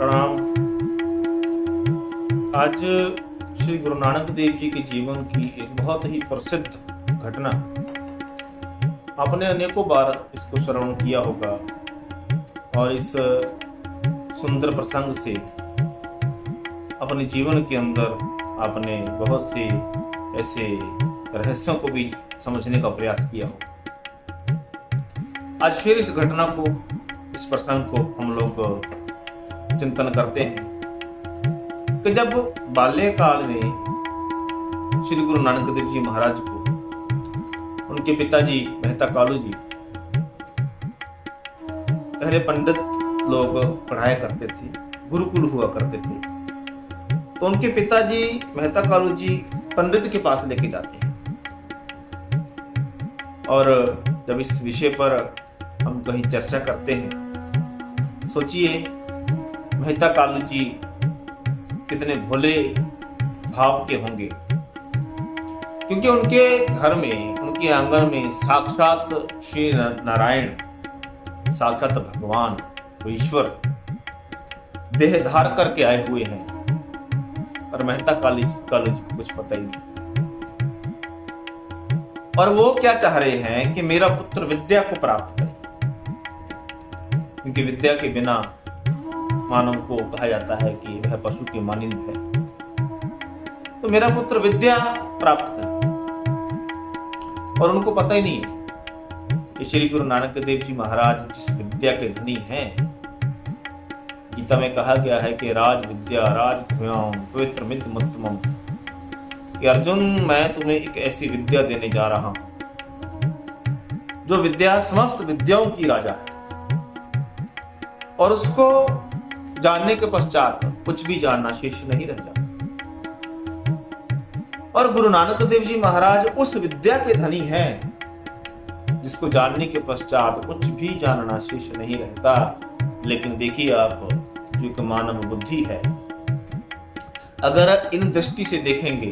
प्रणाम। आज श्री गुरु नानक देव जी के जीवन की एक बहुत ही प्रसिद्ध घटना, आपने अनेकों बार इसको श्रवण किया होगा और इस सुंदर प्रसंग से अपने जीवन के अंदर आपने बहुत से ऐसे रहस्यों को भी समझने का प्रयास किया हो। आज फिर इस घटना को, इस प्रसंग को हम लोग चिंतन करते हैं कि जब बाल्यकाल में श्री गुरु नानक देव जी महाराज को उनके पिताजी मेहता कालू जी पहले पंडित लोग पढ़ाया करते थे, गुरुकुल हुआ करते थे, तो उनके पिताजी मेहता कालू जी पंडित के पास लेके जाते हैं और जब इस विषय पर हम कहीं चर्चा करते हैं, सोचिए मेहता कालू जी कितने भोले भाव के होंगे, क्योंकि उनके घर में, उनके आंगन में साक्षात श्री नारायण, साक्षात भगवान ईश्वर देह धार करके आए हुए हैं और मेहता कालू जी को कुछ पता ही नहीं। और वो क्या चाह रहे हैं कि मेरा पुत्र विद्या को प्राप्त करे, क्योंकि विद्या के बिना मानव को कहा जाता है कि वह पशु के मानिंद है। तो मेरा पुत्र विद्या प्राप्त करे, और उनको पता ही नहीं है कि श्री गुरु नानक देव जी महाराज जिस विद्या के धनी हैं, गीता में कहा गया है कि राज विद्या राजभूयाम पवित्र मित मुत्तमम, कि अर्जुन मैं तुम्हें एक ऐसी विद्या देने जा रहा हूं जो विद्या समस्त विद्याओं की राजा है, और उसको जानने के पश्चात कुछ भी जानना शेष नहीं रह जाता। और गुरु नानक देव जी महाराज उस विद्या के धनी हैं जिसको जानने के पश्चात कुछ भी जानना शेष नहीं रहता। लेकिन देखिए आप, जो एक मानव बुद्धि है, अगर इन दृष्टि से देखेंगे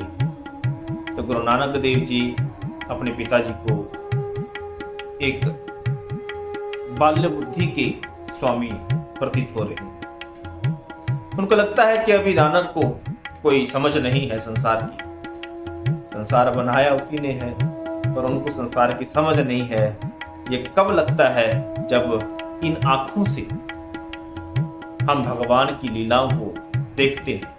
तो गुरु नानक देव जी अपने पिताजी को एक बाल्य बुद्धि के स्वामी प्रतीत हो रहे हैं। उनको लगता है कि अभी नानक को कोई समझ नहीं है संसार की, संसार बनाया उसी ने है, पर उनको संसार की समझ नहीं है। ये कब लगता है? जब इन आंखों से हम भगवान की लीलाओं को देखते हैं।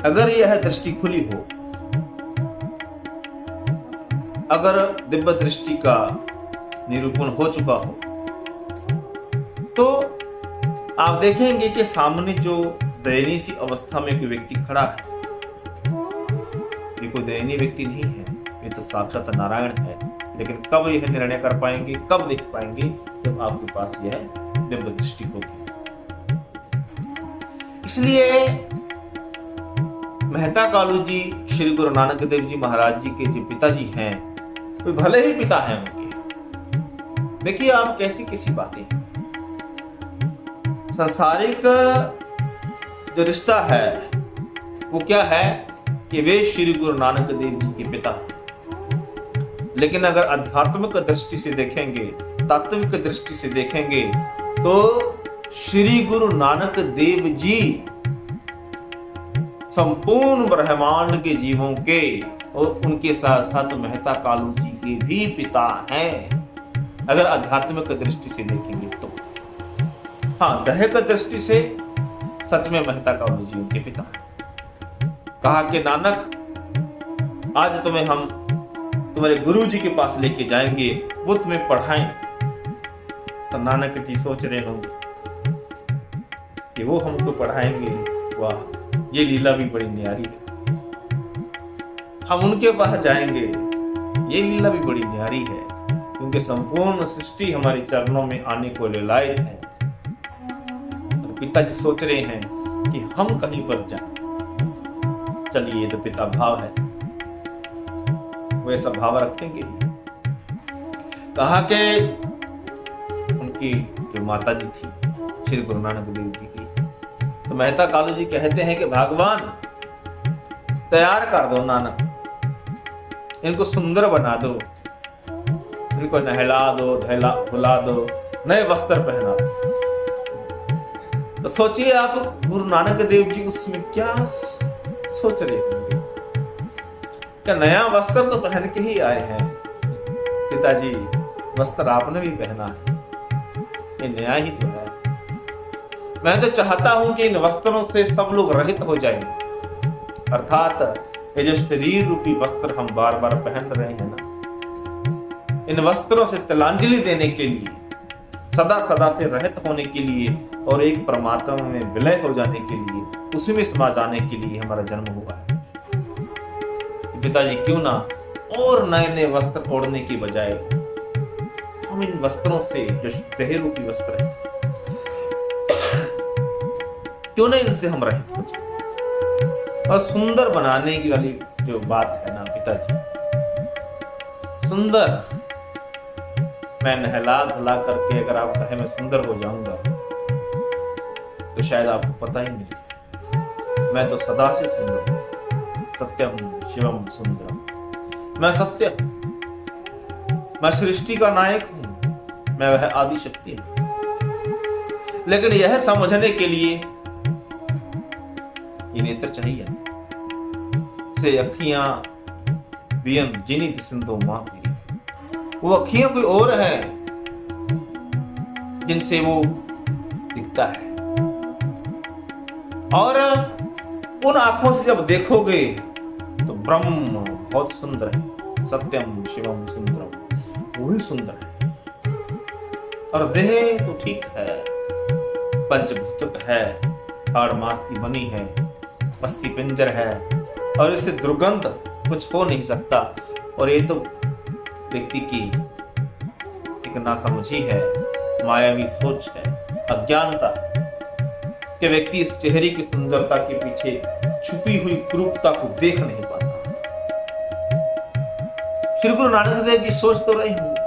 अगर यह दृष्टि खुली हो, अगर दिव्य दृष्टि का निरूपण हो चुका हो, तो आप देखेंगे कि सामने जो दयनीय सी अवस्था में कोई व्यक्ति खड़ा है, ये कोई दयनीय व्यक्ति नहीं है, ये तो साक्षात नारायण है। लेकिन कब यह निर्णय कर पाएंगे, कब देख पाएंगे? जब आपके पास यह दिव्य दृष्टि होगी। इसलिए मेहता कालू जी श्री गुरु नानक देव जी महाराज जी के जो पिताजी हैं, वे भले ही पिता हैं उनके। देखिए आप कैसी कैसी बातें, सांसारिक जो रिश्ता है वो क्या है कि वे श्री गुरु नानक देव जी के पिता हैं। लेकिन अगर आध्यात्मिक दृष्टि से देखेंगे, तात्विक दृष्टि से देखेंगे, तो श्री गुरु नानक देव जी संपूर्ण ब्रह्मांड के जीवों के और उनके साथ साथ मेहता कालू जी के भी पिता हैं, अगर आध्यात्मिक दृष्टि से देखेंगे तो। हाँ, दैहिक दृष्टि से सच में मेहता कालू जी उनके पिता हैं। कहा कि नानक आज तुम्हें हम तुम्हारे गुरु जी के पास लेके जाएंगे, वो तुम्हें पढ़ाएं। तो नानक जी सोच रहे होंगे कि वो हमको पढ़ाएंगे, वाह ये लीला भी बड़ी न्यारी है, हम उनके पास जाएंगे, ये लीला भी बड़ी न्यारी है, क्योंकि संपूर्ण सृष्टि हमारे चरणों में आने को लायक है। और पिताजी सोच रहे हैं कि हम कहीं पर जाएं। चलिए, ये तो पिता भाव है, वो ऐसा भाव रखेंगे। कहा कि उनकी जो माता जी थी श्री गुरु नानक देव जी की, तो मेहता कालू जी कहते हैं कि भगवान तैयार कर दो नानक, इनको सुंदर बना दो, इनको नहला दो, धुला दो, नए वस्त्र पहना दो। तो सोचिए आप गुरु नानक देव जी उसमें क्या सोच रहे होंगे। क्या नया वस्त्र तो पहन के ही आए हैं पिताजी, वस्त्र आपने भी पहना है, ये नया ही तो है। मैं तो चाहता हूं कि इन वस्त्रों से सब लोग रहित हो जाएंगे, अर्थात ये जो शरीर रूपी वस्त्र हम बार बार पहन रहे हैं ना, इन वस्त्रों से तिलांजलि देने के लिए, सदा सदा से रहित होने के लिए और एक परमात्मा में विलय हो जाने के लिए, उसी में समा जाने के लिए हमारा जन्म हुआ है। पिताजी क्यों ना और नए नए वस्त्र ओढ़ने की बजाय हम इन वस्त्रों से, जो देह रूपी वस्त्र है, क्यों ना इनसे हम रहित हो जाए। और सुंदर बनाने की वाली जो बात है ना पिताजी, सुंदर, मैं नहला धुला करके अगर आप कहे मैं सुंदर हो जाऊंगा तो शायद आपको पता ही नहीं। मैं तो सदा से सुंदर हूं, सत्यम शिवम सुंदरम। मैं सत्य, मैं सृष्टि का नायक हूं, मैं वह आदि शक्ति हूं। लेकिन यह समझने के लिए ये नेत्र चाहिए से अखियां बियन जिनी दिसंदो मां मेरी। वो अखियां कोई और है जिनसे वो दिखता है, और उन आंखों से जब देखोगे तो ब्रह्म बहुत सुंदर है, सत्यम शिवम सुंदरम, वही सुंदर है। और देह तो ठीक है, पंचभूतक है, हाड़ मांस की बनी है, अस्थि पिंजर है, और इससे दुर्गंध कुछ हो नहीं सकता। और ये तो व्यक्ति की एक नासमझी है, मायावी सोच है, अज्ञानता कि व्यक्ति इस चेहरे की सुंदरता के पीछे छुपी हुई क्रूरता को देख नहीं पाता। श्री गुरु नानक देव जी सोच तो रहे होंगे,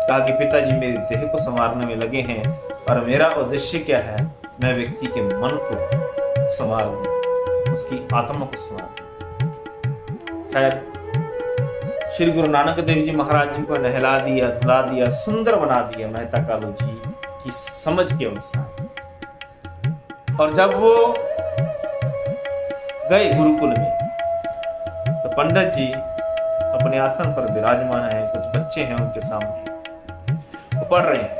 कहा कि पिताजी मेरे देह को संवारने में लगे हैं और मेरा उद्देश्य क्या है, मैं व्यक्ति के मन को संवार दूं, उसकी आत्मा को संवार दूं। खैर, श्री गुरु नानक देव जी महाराज जी को नहला दिया, धुला दिया, सुंदर बना दिया मेहता कालू जी की समझ के अनुसार। और जब वो गए गुरुकुल में तो पंडित जी अपने आसन पर विराजमान हैं, कुछ बच्चे हैं उनके सामने, वो पढ़ रहे हैं।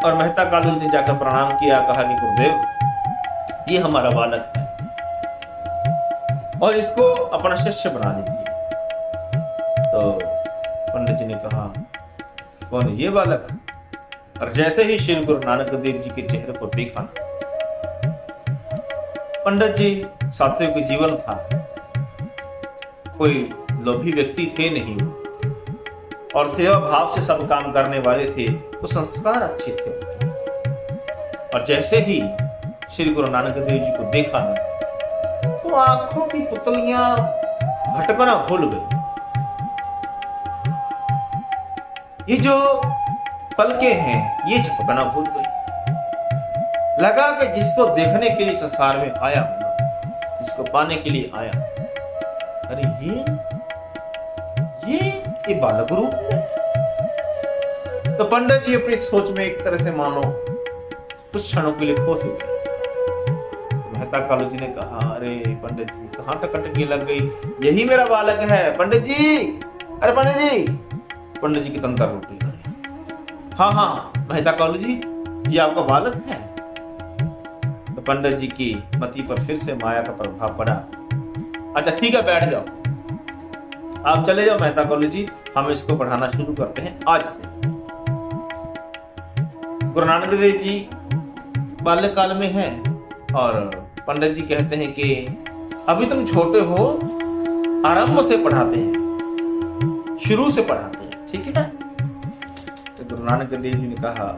और मेहता कालू जी ने जाकर प्रणाम किया, कहा कि गुरुदेव ये हमारा बालक है और इसको अपना शिष्य बना लीजिए। तो पंडित जी ने कहा कौन ये बालक? और जैसे ही श्री गुरु नानक देव जी के चेहरे को देखा, पंडित जी सात्विक जीवन था, कोई लोभी व्यक्ति थे नहीं, और सेवा भाव से सब काम करने वाले थे, तो संस्कार अच्छे थे उनके। और जैसे ही श्री गुरु नानक देव जी को देखा ना, तो आंखों की पुतलियां भटकना भूल गई। ये जो पलके हैं ये झपकना भूल गई। लगा कि जिसको देखने के लिए संसार में आया, जिसको पाने के लिए आया, अरे ये बालक रूप है। तो पंडित जी अपनी सोच में एक तरह से मानो कुछ क्षणों के लिए खो से तो मेहता कालू जी ने कहा, अरे पंडित जी कहां तक अटकी लग गई, यही मेरा बालक है पंडित जी। अरे पंडित जी, पंडित जी की तंत्र रोटी करे। हाँ मेहता कालू जी, ये आपका बालक है। तो पंडित जी की मति पर फिर से माया का प्रभाव पड़ा। अच्छा ठीक है, बैठ जाओ, आप चले जाओ मेहता कालू जी, हम इसको पढ़ाना शुरू करते हैं आज से। गुरु नानक देव जी बाल्यकाल में हैं और पंडित जी कहते हैं कि अभी तुम छोटे हो, आरंभ से पढ़ाते हैं, शुरू से पढ़ाते हैं, ठीक है। तो गुरु नानक देव जी ने कहा,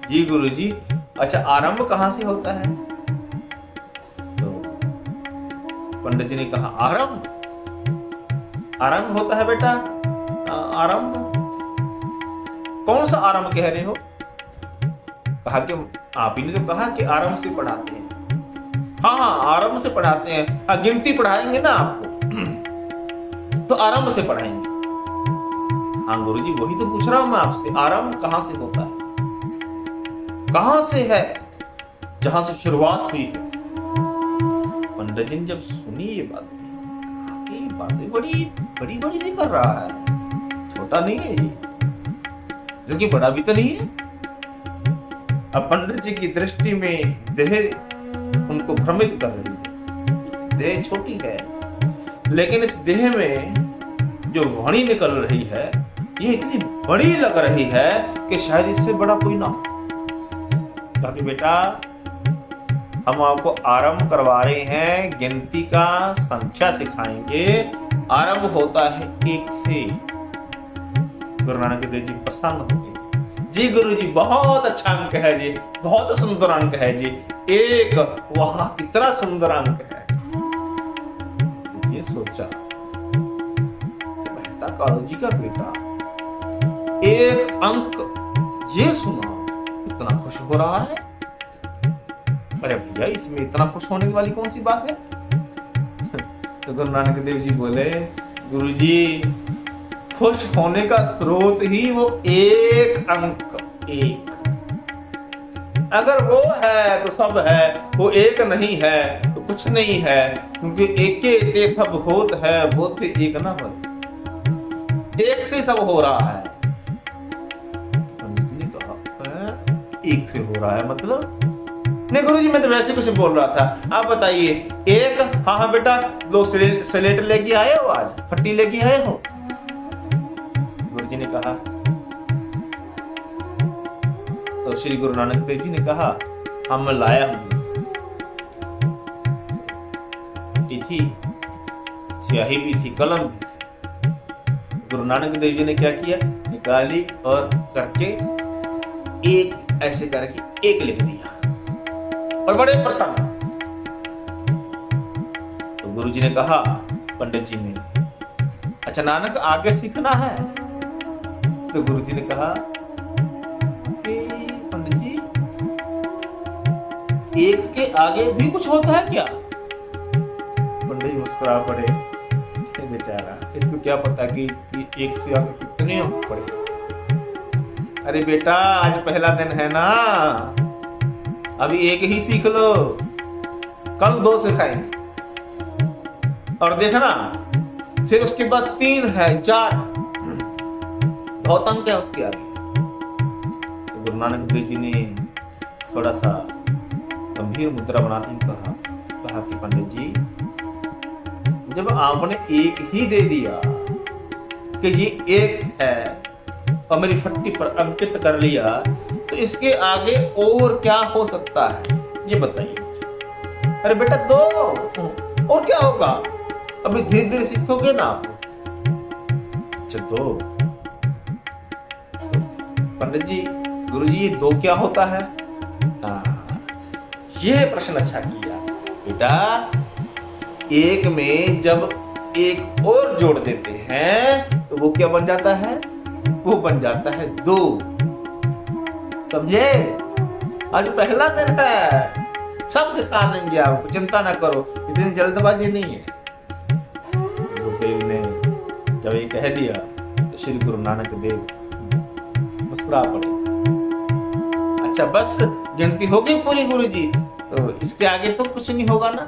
जी गुरु जी, अच्छा आरंभ कहां से होता है? तो पंडित जी ने कहा, आरंभ होता है बेटा। आरंभ? कौन सा आरंभ कह रहे हो? कहा कि आप ही ने तो कहा कि आरंभ से पढ़ाते हैं। हाँ आरंभ से पढ़ाते हैं। गिनती पढ़ाएंगे ना आपको, तो आरंभ से पढ़ाएंगे। हाँ गुरुजी, वही तो पूछ रहा हूं मैं आपसे, आरंभ कहां से होता है? कहां से है, जहां से शुरुआत हुई है। पंडित जी ने जब सुनी ये बातें बड़ी बड़ी बड़ी नहीं कर रहा है, छोटा नहीं है ये, लेकिन बड़ा भी तो नहीं है। अब पंडित जी की दृष्टि में देह उनको भ्रमित कर रही है। देह छोटी है, लेकिन इस देह में जो वाणी निकल रही है ये इतनी बड़ी लग रही है कि शायद इससे बड़ा कोई ना हो। क्योंकि बेटा हम आपको आरंभ करवा रहे हैं, गिनती का संख्या सिखाएंगे। आरंभ होता है 1 से। गुरु नानक देव जी प्रसन्न हो गए। जी गुरु जी बहुत अच्छा अंक है जी, बहुत सुंदर अंक है जी। 1, वाह कितना सुंदर अंक है। ये सोचा मेहता कालू जी का बेटा 1 अंक ये सुना, इतना खुश हो रहा है। अरे भैया इसमें इतना खुश होने वाली कौन सी बात है। तो गुरु नानक देव जी बोले, गुरु जी खुश होने का स्रोत ही वो 1 अंक 1। अगर वो है तो सब है, वो 1 नहीं है तो कुछ नहीं है, क्योंकि एके सब होत है, बोध 1 ना हो। 1 से सब हो रहा है। पंडित जी ने कहा 1 से हो रहा है मतलब? नहीं गुरुजी मैं तो वैसे कुछ बोल रहा था, आप बताइए। 1, हाँ हाँ बेटा, 2 स्लेट लेके आए हो, आज फट्टी लेके आए हो? गुरुजी ने कहा, तो श्री गुरु नानक देव जी ने कहा हाँ मैं लाया हूं। फट्टी थी, स्याही भी थी, कलम भी थी। गुरु नानक देव जी ने क्या किया, निकाली और करके 1 ऐसे करके 1 लिख दिया और बड़े प्रसन्न। तो गुरुजी ने कहा पंडित जी ने, अच्छा नानक आगे सीखना है? तो गुरुजी ने कहा कि पंडित जी 1 के आगे भी कुछ होता है क्या? पंडित जी मुस्कुरा पड़े, बेचारा इसको क्या पता कि 1 से आगे कितने अंक पड़े। अरे बेटा आज पहला दिन है ना, अभी 1 ही सीख लो, कल 2 सिखाएंगे और देखना फिर उसके बाद 3 है, 4 बहुत अंक है उसके आगे। तो गुरु नानक देव जी ने थोड़ा सा गंभीर मुद्रा बनाते ही कहा कि पंडित जी जब आपने 1 ही दे दिया कि ये 1 है और मेरी फट्टी पर अंकित कर लिया, तो इसके आगे और क्या हो सकता है ये बताइए। अरे बेटा 2 और क्या होगा, अभी धीरे धीरे सीखोगे ना आप। अच्छा 2, पंडित जी गुरु जी 2 क्या होता है? ये प्रश्न अच्छा किया बेटा। 1 में जब 1 और जोड़ देते हैं तो वो क्या बन जाता है, वो बन जाता है 2। समझे? आज पहला दिन है, सब सिखा देंगे आपको, चिंता ना करो, इतनी जल्दबाजी नहीं है। गुरुदेव ने जब ये कह दिया तो श्री गुरु नानक देव मुस्कुरा पड़े। अच्छा बस गिनती होगी पूरी गुरु जी, तो इसके आगे तो कुछ नहीं होगा ना?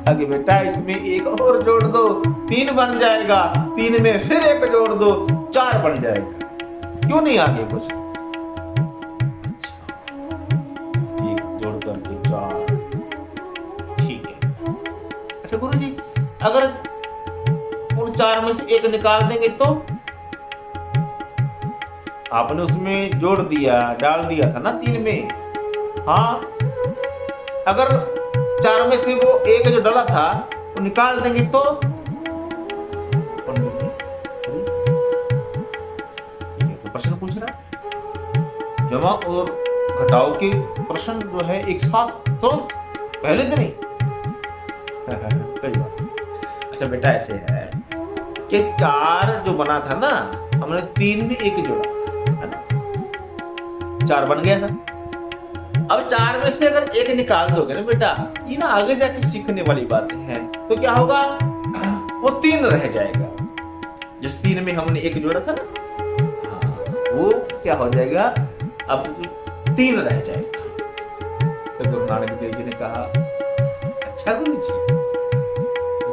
आगे बेटा इसमें 1 और जोड़ दो, 3 बन जाएगा, 3 में फिर 1 जोड़ दो, 4 बन जाएगा। क्यों नहीं आगे कुछ? अच्छा 1 जोड़ करके 4, ठीक है। अच्छा गुरु जी अगर उन 4 में से 1 निकाल देंगे तो? आपने उसमें जोड़ दिया, डाल दिया था ना 3 में। हाँ अगर 4 में से वो 1 जो डाला था वो निकाल देंगे तो? प्रश्न पूछ रहा है, जमा और घटाओ के प्रश्न जो है एक साथ तुरंत पहले दिन ही। कई बार अच्छा बेटा ऐसे है कि 4 जो बना था ना, हमने 3 में 1 जोड़ा है ना, 4 बन गया था। अब 4 में से अगर 1 निकाल दोगे ना बेटा, ये ना आगे जाके सीखने वाली बातें हैं, तो क्या होगा, वो 3 रह जाएगा। जिस 3 में हमने 1 जोड़ा था ना, वो क्या हो जाएगा, अब 3 रह जाएगा। तो गुरु नानक देव जी ने कहा, अच्छा गुरु जी,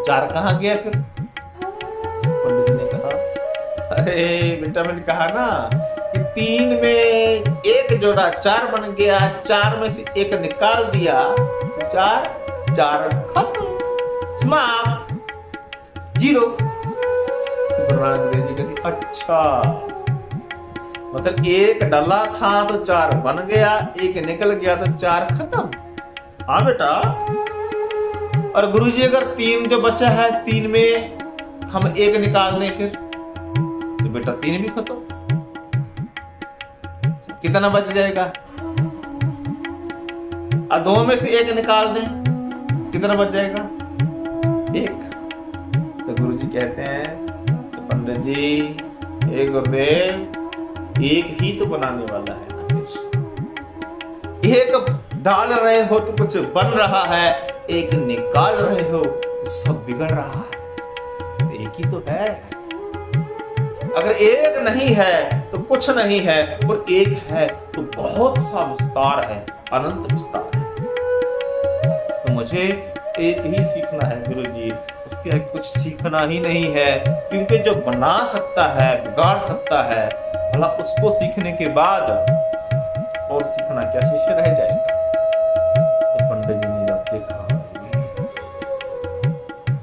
4 कहाँ गया फिर? पंडित जी ने कहा, अरे बेटा, मैंने कहा ना कि 3 में 1 जोड़ा 4 बन गया, 4 में से 1 निकाल दिया, 4 खत्म, समाप्त, 0। गुरु नानक देव जी कहते, अच्छा, मतलब 1 डाला था तो 4 बन गया, 1 निकल गया तो 4 खत्म। हाँ बेटा। और गुरुजी अगर 3 जो बचा है, 3 में हम 1 निकाल दें फिर, तो बेटा 3 भी खत्म। कितना बच जाएगा? 2 में से 1 निकाल दें, कितना बच जाएगा? 1। तो गुरुजी कहते हैं, तो पंडित जी, हे गुरुदेव, 1 ही तो बनाने वाला है ना, फिर 1 डाल रहे हो तो कुछ बन रहा है, 1 निकाल रहे हो तो सब बिगड़ रहा है। 1 ही तो है। अगर 1 नहीं है तो कुछ नहीं है, और 1 है तो बहुत सा विस्तार है, अनंत विस्तार है। तो मुझे 1 ही सीखना है गुरुजी, उसके आगे कुछ सीखना ही नहीं है, क्योंकि जो बना सकता है, बिगाड़ सकता है, भला उसको सीखने के बाद और सीखना क्या, शिष्य रह जाएगा। तो पंडित जी ने जब देखा,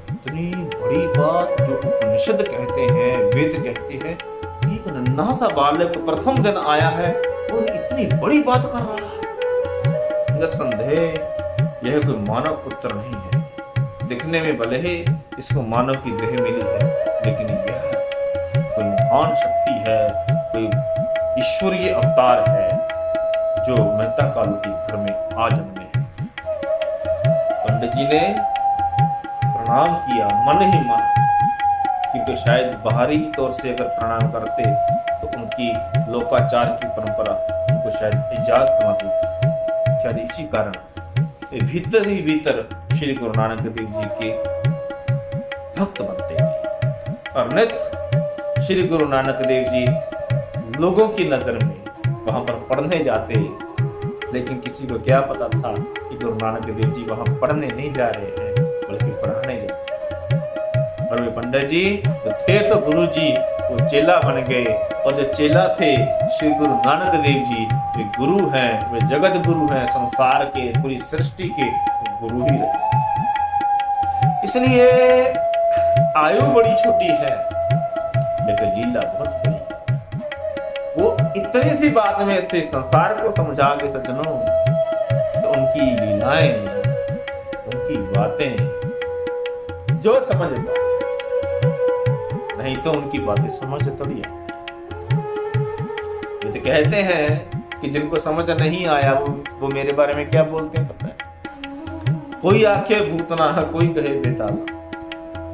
इतनी बड़ी बात जो उपनिषद कहते हैं, वेद कहते हैं, एक नन्हा सा बालक प्रथम दिन आया है और इतनी बड़ी बात कर रहा है। निस्संदेह यह कोई मानव पुत्र नहीं है। दिखने में भले ही इसको मानव की देह मिली है, लेकिन यह कोई महान शक्ति है, कोई ईश्वरीय अवतार है, जो मेहता कालू के घर में आ जन्मे हैं। पंडित जी ने प्रणाम किया, मन ही मन, क्योंकि शायद बाहरी तौर से अगर प्रणाम करते तो उनकी लोकाचार की परंपरा उनको शायद इजाजत न देती। शायद इसी कारण भीतर ही भीतर श्री गुरु नानक देव जी के भक्त बनते हैं। और नित्य श्री गुरु नानक देव जी लोगों की नजर में वहां पर पढ़ने जाते, लेकिन किसी को क्या पता था कि गुरु नानक देव जी वहां पढ़ने नहीं जा रहे हैं, बल्कि पढ़ाने जा रहे हैं। और वे पंडित जी तो थे तो गुरु जी, वो चेला बन गए, और जो चेला थे श्री गुरु नानक देव जी, वे गुरु हैं, वे जगत गुरु हैं, संसार के, पूरी सृष्टि के गुरु ही रहे। इसलिए आयु बड़ी छोटी है, लेकिन लीला बहुत बड़ी है। वो इतनी सी बात में से संसार को समझा के सज्जनों, तो उनकी लीलाएं, उनकी बातें जो समझेगा, नहीं तो उनकी बातें समझ थोड़ी है। ये तो कहते हैं कि जिनको समझ नहीं आया वो मेरे बारे में क्या बोलते हैं पता है? कोई आखे भूतना, कोई कहे बेताला,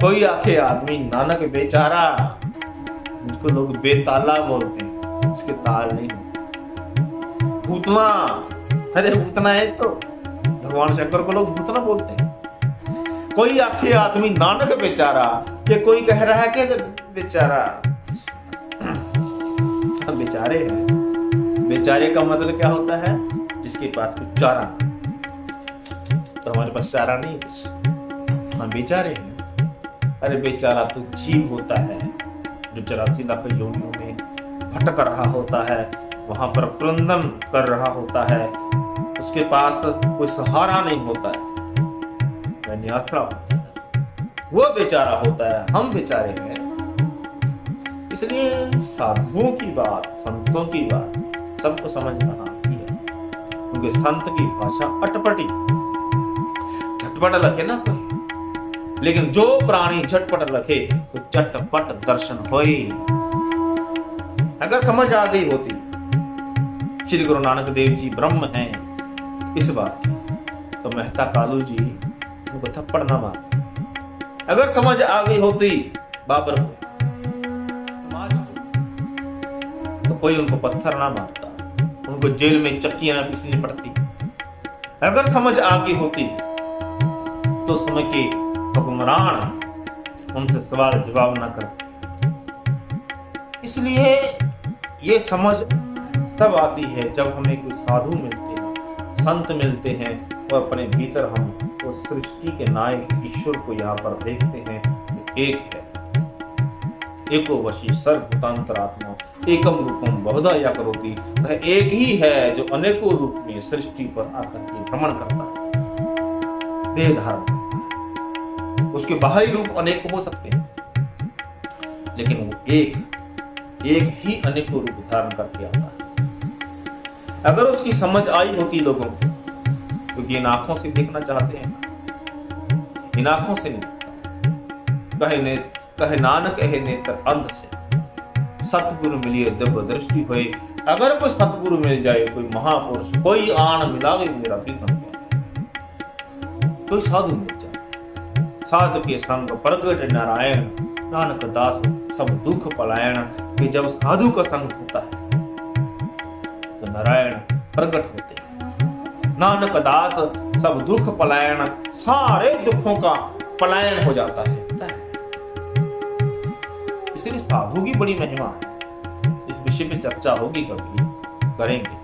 कोई आखे आदमी नानक बेचारा, जिसको लोग बेताला बोलते हैं, इसके ताल नहीं होते। भूतना, अरे भूतना है तो भगवान शंकर को लोग भूतना बोलते हैं। कोई आखे आदमी नानक बेचारा, ये कोई कह रहा है कि बेचारा, हम बेचारे हैं। बेचारे का मतलब क्या होता है? जिसके पास कुछ चारा नहीं। तो हमारे पास चारा नहीं है, हम बेचारे हैं। अरे बेचारा तो जीव होता है जो 84 लाख योनियों में भटक रहा होता है, वहां पर क्रंदन कर रहा होता है, उसके पास कोई सहारा नहीं होता है, आसरा होता है, वो बेचारा होता है। हम बेचारे हैं। इसलिए साधुओं की बात, संतों की बात सबको समझ में आती है, क्योंकि संत की भाषा अटपटी, झटपट लखे ना कोई, लेकिन जो प्राणी झटपट लखे तो चटपट दर्शन होई। अगर समझ आ गई होती श्री गुरु नानक देव जी ब्रह्म हैं इस बात की, तो मेहता कालू जी उनको थप्पड़ ना मार। अगर समझ आ गई होती बाबर को, समाज को, तो कोई उनको पत्थर ना मारता, उनको जेल में चक्कियां ना पीसनी पड़ती। अगर समझ आ गई होती तो समय के हुक्मरान उनसे सवाल जवाब ना करते। इसलिए ये समझ तब आती है जब हमें कोई साधु मिलते हैं, संत मिलते हैं और अपने भीतर हम वो सृष्टि के नायक ईश्वर को यहाँ पर देखते हैं। एक है, एको वशी सर्वभूतांतरात्मा एकम रूपम बहुधा या करोति। वह एक ही है जो अनेकों रूप में सृष्टि पर आकर के भ्रमण करता है, देह धारण करता है। उसके बाहरी रूप अनेक हो सकते हैं, लेकिन वो एक ही अनेकों रूप धारण करके आता है। अगर उसकी समझ आई होती लोगों को, क्योंकि इन आंखों से देखना चाहते हैं, इन आंखों से नहीं, कहे नानक कहे नेत्र अंध से सतगुरु मिलिए दिव्य दृष्टि हुई। अगर कोई सतगुरु मिल जाए, कोई महापुरुष, कोई आन मिलावे मेरा भी बन गया। कोई साधु मिल जाए, साधु के संग प्रगट नारायण नानक दास सब दुख पलायन। कि जब साधु का संग होता है तो नारायण प्रकट होते हैं, नानक दास सब दुख पलायन, सारे दुखों का पलायन हो जाता है। इसलिए साधु की बड़ी महिमा है। इस विषय पे चर्चा होगी, कभी करेंगे।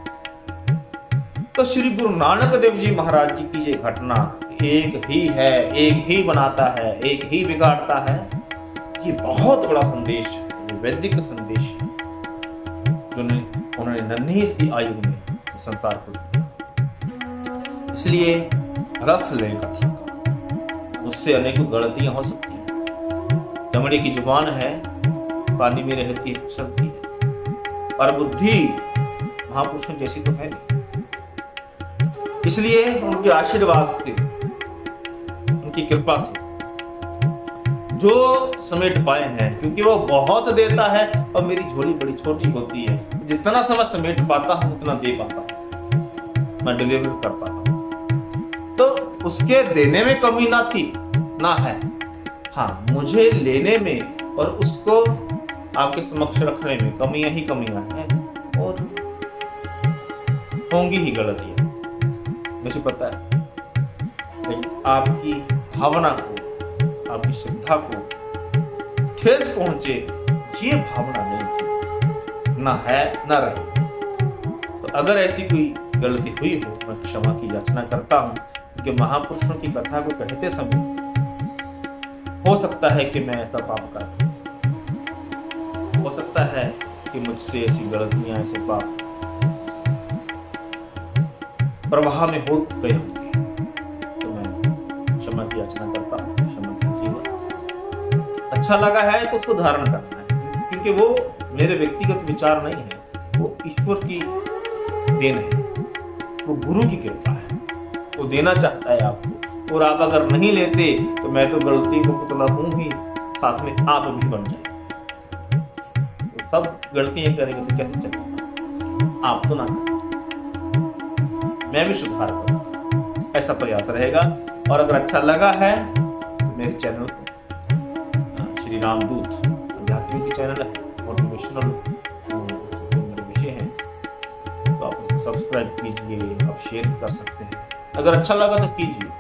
तो श्री गुरु नानक देव जी महाराज जी की ये घटना, एक ही है, एक ही बनाता है, एक ही बिगाड़ता है, ये बहुत बड़ा संदेश है, वैदिक संदेश है जो उन्होंने नन्ही सी आयु में संसार को दिया। इसलिए रस लें कथा का, उससे अनेकों गलतियां हो सकती हैं। चमड़ी की जुबान है, पानी में रहती है, फिसलती है, और बुद्धि महापुरुषों जैसी तो है नहीं। इसलिए उनके आशीर्वाद से, उनकी कृपा से जो समेट पाए हैं, क्योंकि वो बहुत देता है और मेरी झोली बड़ी छोटी होती है, जितना समय समेट पाता हूं उतना दे पाता हूं, मैं डिलीवर कर पाता हूं। तो उसके देने में कमी ना थी ना है, हाँ मुझे लेने में और उसको आपके समक्ष रखने में कमियां ही कमियां हैं, और होंगी ही गलतियां, मुझे पता है। लेकिन आपकी भावना को, आपकी श्रद्धा को ठेस पहुंचे, ये भावना नहीं थी, ना है ना रहे। तो अगर ऐसी कोई गलती हुई हो, मैं क्षमा की याचना करता हूं, क्योंकि महापुरुषों की कथा को कहते समय हो सकता है कि मैं ऐसा पाप कर, हो सकता है कि मुझसे ऐसी गलतियां, ऐसे पाप प्रवाह में हो गए होंगे। तो मैं क्षमा की याचना करता हूं, क्षमा कीजिएगा। अच्छा लगा है तो उसको धारण करना है, क्योंकि वो मेरे व्यक्तिगत विचार नहीं है, वो ईश्वर की देन है, वो गुरु की कृपा है, वो देना चाहता है आपको। और आप अगर नहीं लेते तो मैं तो गलती को पुतला हूं ही, साथ में आप भी बन जाए। तो सब गलतियां करेंगे तो कैसे चलेगा? आप तो ना करें, मैं भी सुधार करूं, ऐसा प्रयास रहेगा। और अगर अच्छा लगा है तो मेरे चैनल को, श्री रामदूत आध्यात्मिक चैनल है, मोटिवेशनल विषय है, तो आप उसको सब्सक्राइब कीजिए, आप शेयर कर सकते हैं। अगर अच्छा लगा तो कीजिए।